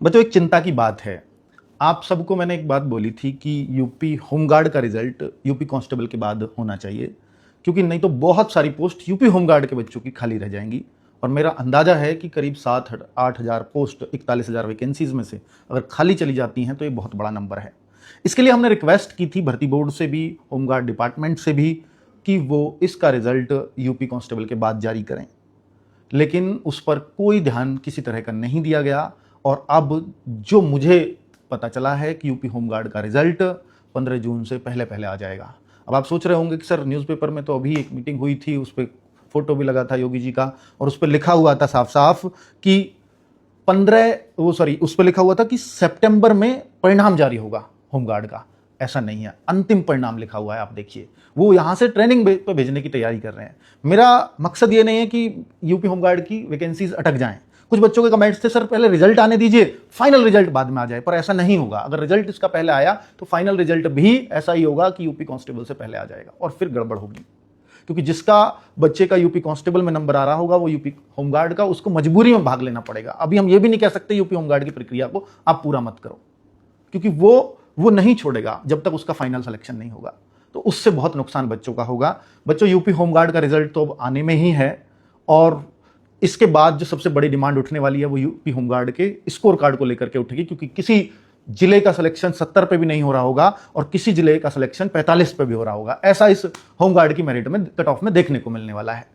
बच्चों, एक चिंता की बात है। आप सबको मैंने एक बात बोली थी कि यूपी होमगार्ड का रिजल्ट यूपी कांस्टेबल के बाद होना चाहिए, क्योंकि नहीं तो बहुत सारी पोस्ट यूपी होमगार्ड के बच्चों की खाली रह जाएंगी। और मेरा अंदाजा है कि करीब 7-8 हज़ार पोस्ट 41,000 वैकेंसीज में से अगर खाली चली जाती हैं तो ये बहुत बड़ा नंबर है। इसके लिए हमने रिक्वेस्ट की थी भर्ती बोर्ड से भी, होमगार्ड डिपार्टमेंट से भी, कि वो इसका रिजल्ट यूपी कांस्टेबल के बाद जारी करें, लेकिन उस पर कोई ध्यान किसी तरह का नहीं दिया गया। और अब जो मुझे पता चला है कि यूपी होमगार्ड का रिजल्ट 15 जून से पहले पहले आ जाएगा। अब आप सोच रहे होंगे कि सर न्यूज़पेपर में तो अभी एक मीटिंग हुई थी, उस पर फोटो भी लगा था योगी जी का, और उस पर लिखा हुआ था साफ साफ कि उस पर लिखा हुआ था कि सितंबर में परिणाम जारी होगा होमगार्ड का। ऐसा नहीं है, अंतिम परिणाम लिखा हुआ है। आप देखिए, वो यहाँ से ट्रेनिंग पे भेजने की तैयारी कर रहे हैं। मेरा मकसद ये नहीं है कि यूपी होमगार्ड की वैकेंसीज अटक जाएं। कुछ बच्चों के कमेंट्स थे, सर पहले रिजल्ट आने दीजिए, फाइनल रिजल्ट बाद में आ जाए, पर ऐसा नहीं होगा। अगर रिजल्ट इसका पहले आया तो फाइनल रिजल्ट भी ऐसा ही होगा कि यूपी कांस्टेबल से पहले आ जाएगा, और फिर गड़बड़ होगी। क्योंकि जिसका बच्चे का यूपी कांस्टेबल में नंबर आ रहा होगा वो यूपी होमगार्ड का, उसको मजबूरी में भाग लेना पड़ेगा। अभी हम ये भी नहीं कह सकते यूपी होमगार्ड की प्रक्रिया को आप पूरा मत करो, क्योंकि वो नहीं छोड़ेगा जब तक उसका फाइनल सिलेक्शन नहीं होगा। तो उससे बहुत नुकसान बच्चों का होगा। बच्चों, यूपी होमगार्ड का रिजल्ट तो अब आने में ही है, और इसके बाद जो सबसे बड़ी डिमांड उठने वाली है वो यूपी होमगार्ड के स्कोर कार्ड को लेकर के उठेगी, क्योंकि किसी जिले का सिलेक्शन 70 पे भी नहीं हो रहा होगा और किसी जिले का सिलेक्शन 45 पे भी हो रहा होगा। ऐसा इस होमगार्ड की मेरिट में, कट ऑफ में देखने को मिलने वाला है।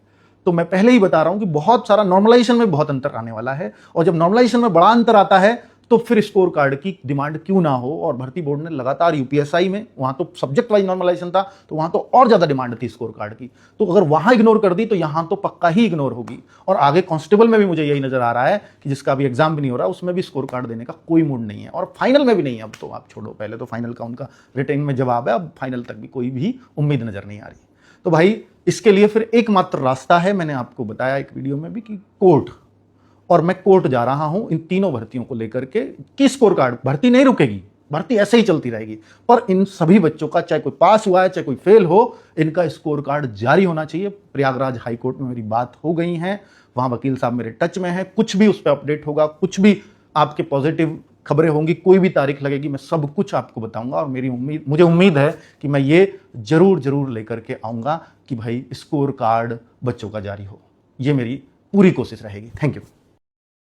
तो मैं पहले ही बता रहा हूं कि बहुत सारा नॉर्मलाइजेशन में बहुत अंतर आने वाला है, और जब नॉर्मलाइजेशन में बड़ा अंतर आता है तो फिर स्कोर कार्ड की डिमांड क्यों ना हो। और भर्ती बोर्ड ने लगातार यूपीएसआई में, वहां तो सब्जेक्ट वाइज नॉर्मलाइजेशन था, तो वहां तो और ज्यादा डिमांड थी स्कोर कार्ड की, तो अगर वहां इग्नोर कर दी तो यहां तो पक्का ही इग्नोर होगी। और आगे कांस्टेबल में भी मुझे यही नजर आ रहा है कि जिसका अभी एग्जाम भी नहीं हो रहा, उसमें भी स्कोर कार्ड देने का कोई मूड नहीं है, और फाइनल में भी नहीं है। अब तो आप छोड़ो, पहले तो फाइनल का उनका रिटेन में जवाब है, अब फाइनल तक भी कोई भी उम्मीद नजर नहीं आ रही। तो भाई, इसके लिए फिर एकमात्र रास्ता है, मैंने आपको बताया एक वीडियो में भी, कि कोर्ट। और मैं कोर्ट जा रहा हूं इन तीनों भर्तियों को लेकर के, कि स्कोर कार्ड, भर्ती नहीं रुकेगी, भर्ती ऐसे ही चलती रहेगी, पर इन सभी बच्चों का, चाहे कोई पास हुआ है चाहे कोई फेल हो, इनका स्कोर कार्ड जारी होना चाहिए। प्रयागराज हाई कोर्ट में मेरी बात हो गई है, वहां वकील साहब मेरे टच में है। कुछ भी उस पर अपडेट होगा, कुछ भी आपके पॉजिटिव खबरें होंगी, कोई भी तारीख लगेगी, मैं सब कुछ आपको बताऊंगा। और मुझे उम्मीद है कि मैं ये जरूर लेकर के आऊंगा कि भाई स्कोर कार्ड बच्चों का जारी हो। ये मेरी पूरी कोशिश रहेगी। Thank you.